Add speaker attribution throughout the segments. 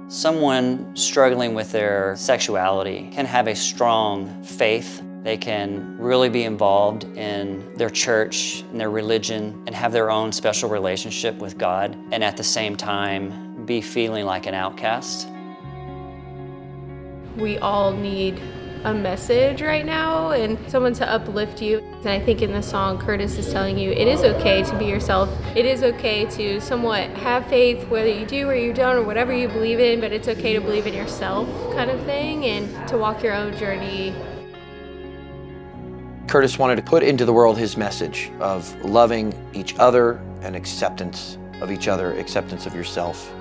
Speaker 1: Someone struggling with their sexuality can have a strong faith. They can really be involved in their church and their religion and have their own special relationship with God, and at the same time be feeling like an outcast.
Speaker 2: We all need a message right now and someone to uplift you. And I think in this song, Curtis is telling you it is okay to be yourself. It is okay to somewhat have faith, whether you do or you don't, or whatever you believe in, but it's okay to believe in yourself kind of thing and to walk your own journey.
Speaker 3: Curtis wanted to put into the world his message of loving each other and acceptance of each other, acceptance of yourself.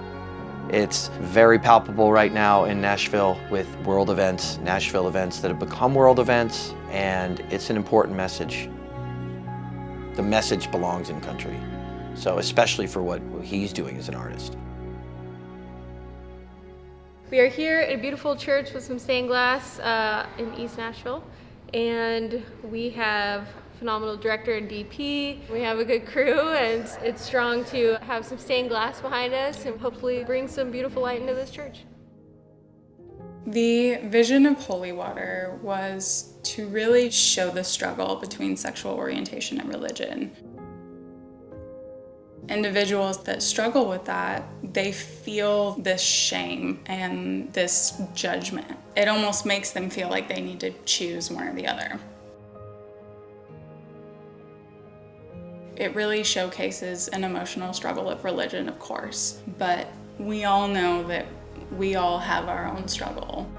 Speaker 3: It's very palpable right now in Nashville with world events, Nashville events that have become world events, and it's an important message. The message belongs in country, so especially for what he's doing as an artist.
Speaker 2: We are here at a beautiful church with some stained glass in East Nashville, and we have phenomenal director and DP. We have a good crew, and it's strong to have some stained glass behind us and hopefully bring some beautiful light into this church.
Speaker 4: The vision of Holy Water was to really show the struggle between sexual orientation and religion. Individuals that struggle with that, they feel this shame and this judgment. It almost makes them feel like they need to choose one or the other. It really showcases an emotional struggle of religion, of course, but we all know that we all have our own struggle.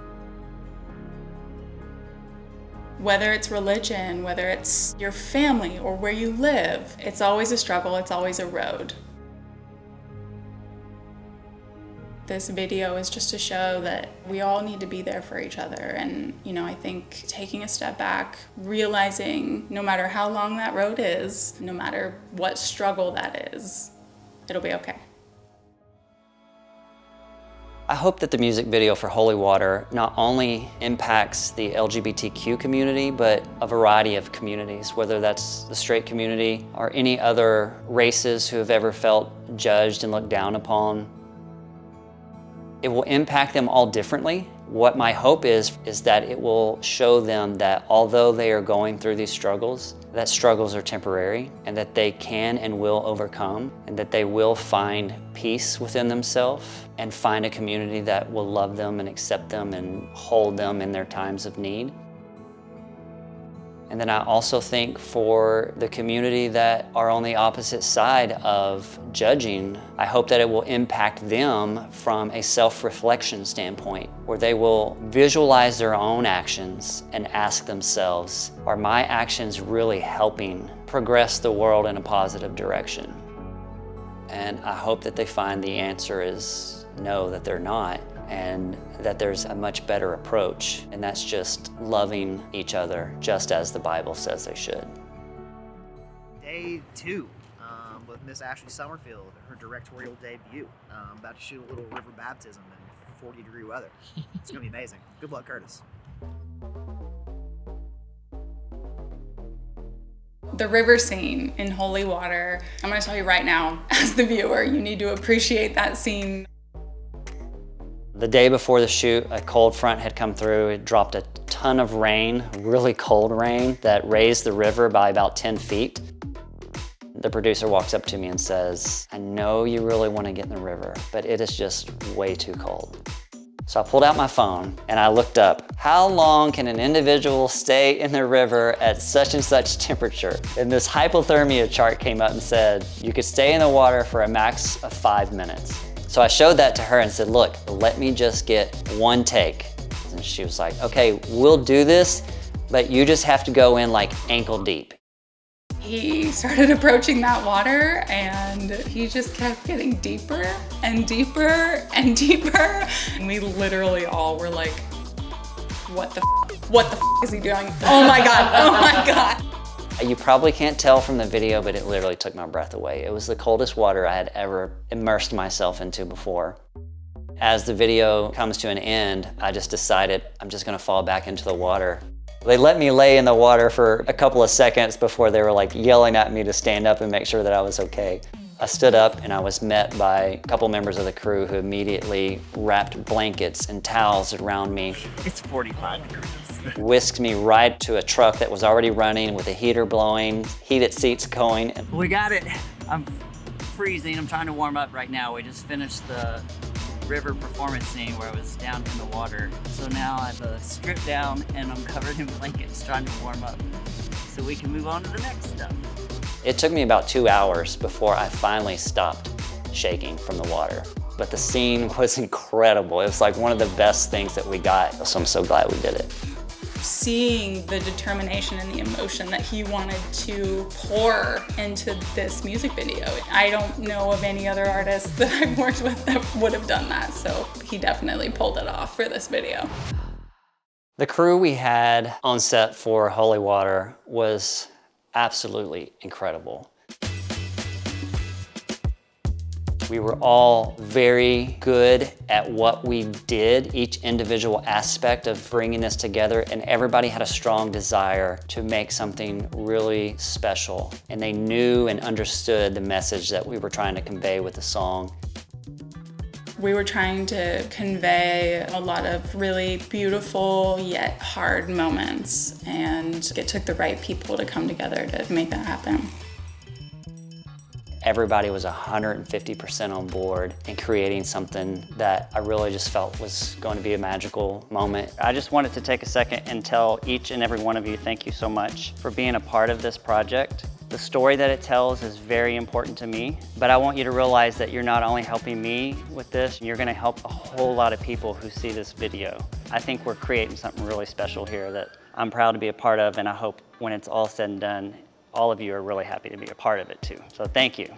Speaker 4: Whether it's religion, whether it's your family or where you live, it's always a struggle, it's always a road. This video is just to show that we all need to be there for each other. And, I think taking a step back, realizing no matter how long that road is, no matter what struggle that is, it'll be okay.
Speaker 1: I hope that the music video for Holy Water not only impacts the LGBTQ community, but a variety of communities, whether that's the straight community or any other races who have ever felt judged and looked down upon. It will impact them all differently. What my hope is that it will show them that although they are going through these struggles, that struggles are temporary and that they can and will overcome, and that they will find peace within themselves and find a community that will love them and accept them and hold them in their times of need. And then I also think for the community that are on the opposite side of judging, I hope that it will impact them from a self-reflection standpoint, where they will visualize their own actions and ask themselves, are my actions really helping progress the world in a positive direction? And I hope that they find the answer is no, that they're not, and that there's a much better approach, and that's just loving each other just as the Bible says they should.
Speaker 5: Day 2 with Miss Ashley Summerfield, her directorial debut. About to shoot a little river baptism in 40-degree weather. It's gonna be amazing. Good luck, Curtis.
Speaker 4: The river scene in Holy Water, I'm gonna tell you right now, as the viewer, you need to appreciate that scene.
Speaker 1: The day before the shoot, a cold front had come through. It dropped a ton of rain, really cold rain, that raised the river by about 10 feet. The producer walks up to me and says, I know you really want to get in the river, but it is just way too cold. So I pulled out my phone and I looked up, how long can an individual stay in the river at such and such temperature? And this hypothermia chart came up and said, you could stay in the water for a max of 5 minutes. So I showed that to her and said, look, let me just get one take. And she was like, okay, we'll do this, but you just have to go in like ankle deep.
Speaker 4: He started approaching that water and he just kept getting deeper and deeper and deeper. And we literally all were like, what the f***? What the f*** is he doing? Oh my God, oh my God.
Speaker 1: You probably can't tell from the video, but it literally took my breath away. It was the coldest water I had ever immersed myself into before. As the video comes to an end, I just decided I'm just gonna fall back into the water. They let me lay in the water for a couple of seconds before they were like yelling at me to stand up and make sure that I was okay. I stood up and I was met by a couple members of the crew who immediately wrapped blankets and towels around me,
Speaker 5: It's 45 degrees.
Speaker 1: whisked me right to a truck that was already running with a heater blowing, heated seats going.
Speaker 6: We got it. I'm freezing. I'm trying to warm up right now. We just finished the river performance scene where I was down in the water. So now I have stripped down and I'm covered in blankets trying to warm up so we can move on to the next stuff.
Speaker 1: It took me about 2 hours before I finally stopped shaking from the water. But the scene was incredible. It was like one of the best things that we got, so I'm so glad we did it.
Speaker 4: Seeing the determination and the emotion that he wanted to pour into this music video. I don't know of any other artist that I've worked with that would have done that, so he definitely pulled it off for this video.
Speaker 1: The crew we had on set for Holy Water was absolutely incredible. We were all very good at what we did, each individual aspect of bringing this together, and everybody had a strong desire to make something really special. And they knew and understood the message that we were trying to convey with the song.
Speaker 4: We were trying to convey a lot of really beautiful yet hard moments, and it took the right people to come together to make that happen.
Speaker 1: Everybody was 150% on board in creating something that I really just felt was going to be a magical moment.
Speaker 6: I just wanted to take a second and tell each and every one of you thank you so much for being a part of this project. The story that it tells is very important to me, but I want you to realize that you're not only helping me with this, you're going to help a whole lot of people who see this video. I think we're creating something really special here that I'm proud to be a part of, and I hope when it's all said and done, all of you are really happy to be a part of it too. So thank you.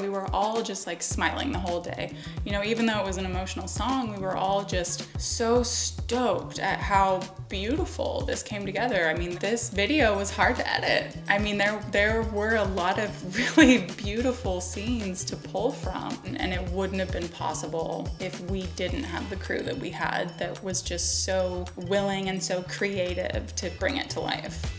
Speaker 4: We were all just like smiling the whole day. You know, even though it was an emotional song, we were all just so stoked at how beautiful this came together. I mean, this video was hard to edit. I mean, there were a lot of really beautiful scenes to pull from, and it wouldn't have been possible if we didn't have the crew that we had that was just so willing and so creative to bring it to life.